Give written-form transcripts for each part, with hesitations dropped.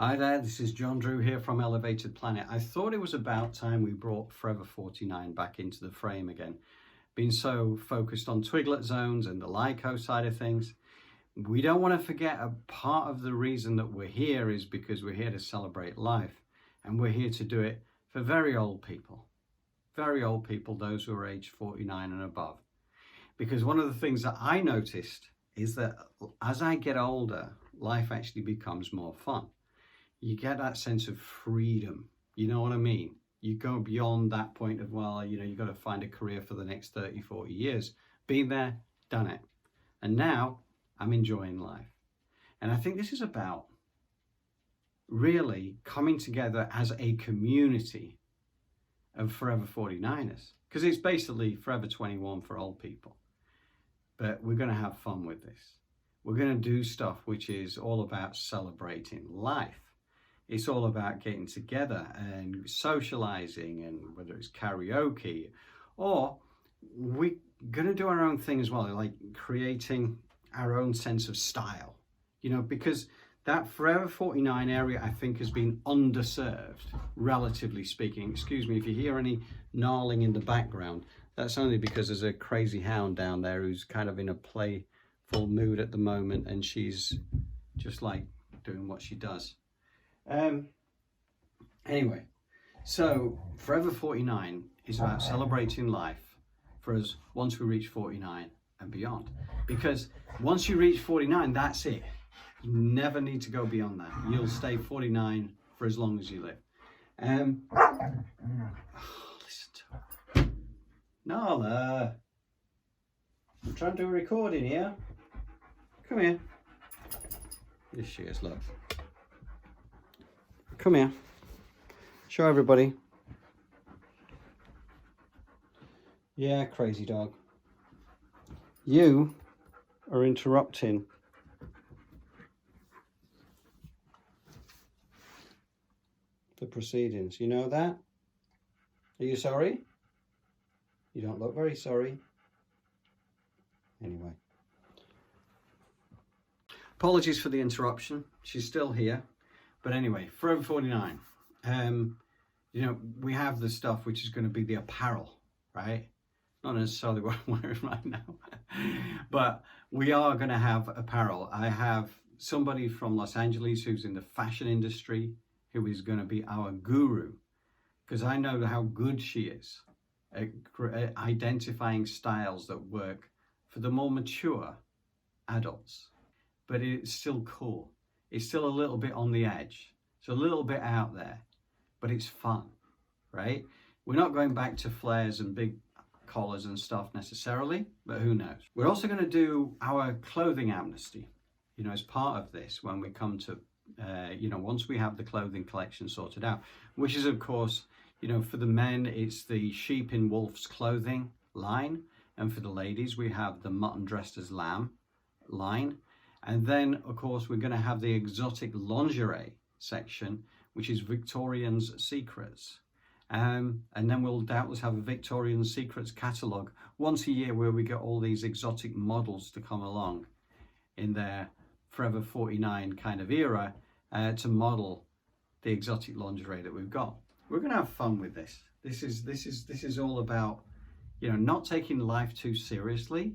Hi there, this is John Drew here from Elevated Planet. I thought it was about time we brought forever49 back into the frame again. Been so focused on twiglet zones and the LICO side of things. We don't want to forget a part of the reason that we're here is because we're here to celebrate life. And we're here to do it for very old people. Very old people, those who are age 49 and above. Because one of the things that I noticed is that as I get older, life actually becomes more fun. You get that sense of freedom. You know what I mean? You go beyond that point of, well, you've got to find a career for the next 30, 40 years. Been there, done it. And now I'm enjoying life. And I think this is about really coming together as a community of Forever 49ers. Because it's basically Forever 21 for old people. But we're going to have fun with this. We're going to do stuff which is all about celebrating life. It's all about getting together and socializing, and whether it's karaoke, or we're going to do our own thing as well, like creating our own sense of style, because that Forever 49 area, I think, has been underserved, relatively speaking. Excuse me if you hear any gnarling in the background. That's only because there's a crazy hound down there who's kind of in a playful mood at the moment, and she's just like doing what she does. Anyway, so Forever 49 is about celebrating life for us once we reach 49 and beyond. Because once you reach 49, that's it. You never need to go beyond that. You'll stay 49 for as long as you live. Listen to her. Nala, I'm trying to do a recording here. Come here. Here she is, look. Come here. Show everybody. Yeah, crazy dog. You are interrupting the proceedings. You know that? Are you sorry? You don't look very sorry. Anyway. Apologies for the interruption. She's still here. But anyway, Forever 49, we have the stuff which is going to be the apparel, right? Not necessarily what I'm wearing right now, but we are going to have apparel. I have somebody from Los Angeles who's in the fashion industry who is going to be our guru, because I know how good she is at identifying styles that work for the more mature adults, but it's still cool. It's still a little bit on the edge. It's a little bit out there, but it's fun, right? We're not going back to flares and big collars and stuff necessarily, but who knows? We're also going to do our clothing amnesty, as part of this when we come to, once we have the clothing collection sorted out, which is, of course, for the men, it's the sheep in wolf's clothing line. And for the ladies, we have the mutton dressed as lamb line. And then, of course, we're going to have the exotic lingerie section, which is Victorian's Secrets. And then we'll doubtless have a Victorian Secrets catalogue once a year where we get all these exotic models to come along in their Forever 49 kind of era to model the exotic lingerie that we've got. We're going to have fun with this. This is all about, not taking life too seriously.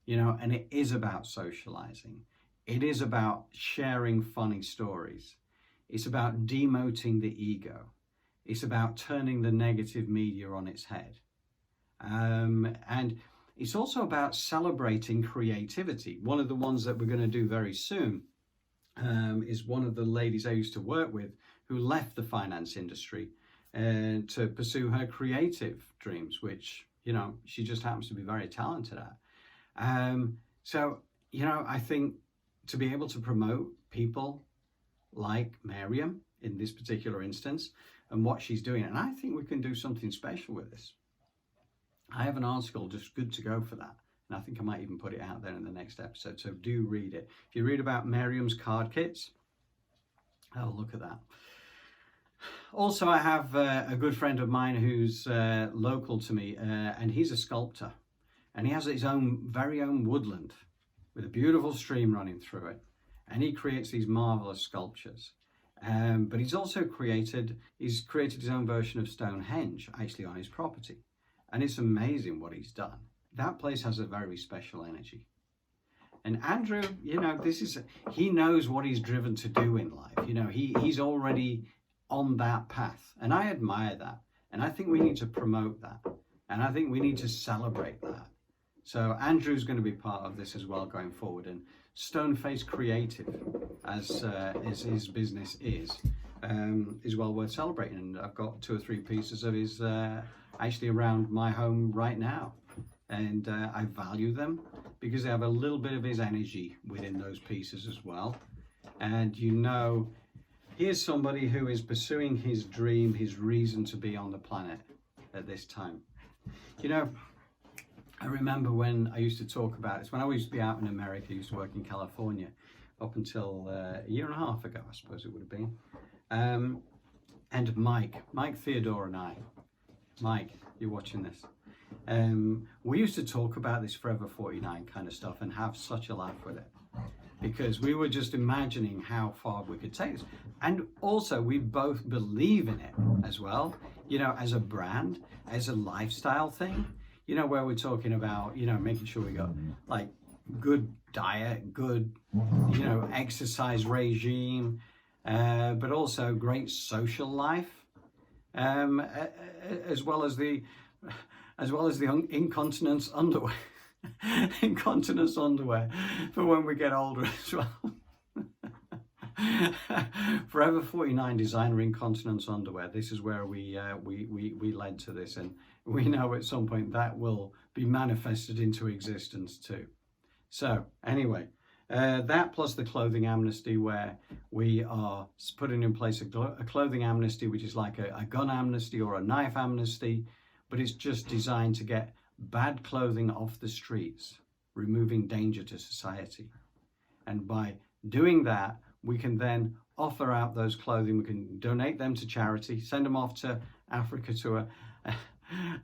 And it is about socializing. It is about sharing funny stories. It's about demoting the ego. It's about turning the negative media on its head. And it's also about celebrating creativity. One of the ones that we're going to do very soon is one of the ladies I used to work with who left the finance industry to pursue her creative dreams, which, she just happens to be very talented at. So, I think to be able to promote people like Miriam in this particular instance and what she's doing, and I think we can do something special with this. I have an article just good to go for that, and I think I might even put it out there in the next episode, so do read it. If you read about Miriam's card kits, oh, look at that. Also, I have a good friend of mine who's local to me, and he's a sculptor. And he has his very own woodland with a beautiful stream running through it. And he creates these marvelous sculptures. But he's also created his own version of Stonehenge, actually on his property. And it's amazing what he's done. That place has a very special energy. And Andrew, you know, he knows what he's driven to do in life. You know, he's already on that path. And I admire that. And I think we need to promote that. And I think we need to celebrate that. So Andrew's going to be part of this as well going forward. And Stoneface Creative, as his business is well worth celebrating. And I've got 2 or 3 pieces of his actually around my home right now. And I value them because they have a little bit of his energy within those pieces as well. And you know, here's somebody who is pursuing his dream, his reason to be on the planet at this time. You know, I remember when I used to talk about this, when I used to be out in America, I used to work in California up until a year and a half ago, I suppose it would have been. And Mike Theodore and I, Mike, you're watching this. We used to talk about this 4ever49 kind of stuff and have such a laugh with it because we were just imagining how far we could take this. And also we both believe in it as well, you know, as a brand, as a lifestyle thing, you know, where we're talking about, you know, making sure we got like good diet, good, you know, exercise regime, but also great social life, as well as the incontinence underwear. Incontinence underwear for when we get older as well. 4ever49 designer incontinence underwear. This is where we led to this, and we know at some point that will be manifested into existence too. So anyway, that plus the clothing amnesty, where we are putting in place a clothing amnesty, which is like a gun amnesty or a knife amnesty, but it's just designed to get bad clothing off the streets, removing danger to society. And by doing that, we can then offer out those clothing. We can donate them to charity, send them off to Africa to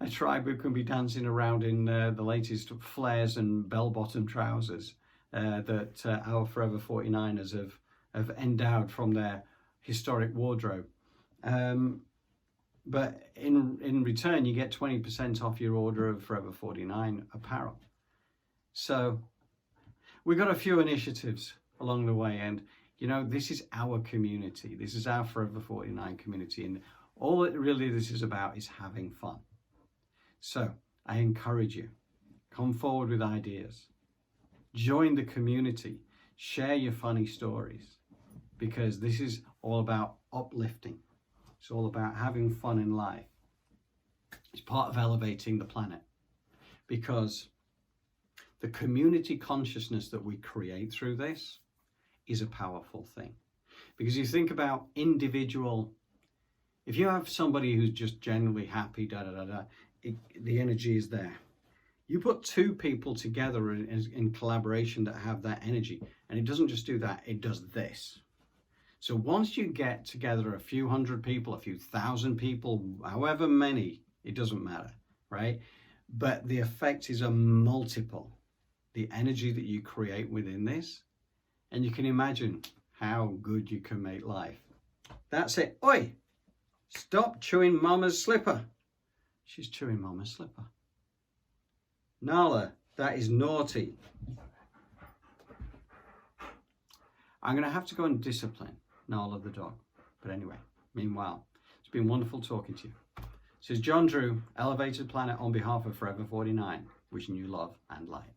a tribe who can be dancing around in the latest flares and bell-bottom trousers that our 4ever49ers have endowed from their historic wardrobe. But in return, you get 20% off your order of 4ever49 apparel. So we've got a few initiatives along the way. And, you know, this is our community. This is our 4ever49 community. And all it really this is about is having fun. So I encourage you, come forward with ideas. Join the community. Share your funny stories. Because this is all about uplifting. It's all about having fun in life. It's part of elevating the planet, because the community consciousness that we create through this is a powerful thing. Because you think about individual, if you have somebody who's just generally happy, the energy is there. You put 2 people together in collaboration that have that energy, and it doesn't just do that, it does this. So once you get together a few hundred people, a few thousand people, however many, it doesn't matter, right? But the effect is a multiple, the energy that you create within this. And you can imagine how good you can make life. That's it. Oi, stop chewing Mama's slipper. She's chewing Mama's slipper. Nala, that is naughty. I'm going to have to go and discipline Nala the dog. But anyway, meanwhile, it's been wonderful talking to you. This is John Drew, Elevated Planet, on behalf of 4ever49, wishing you love and light.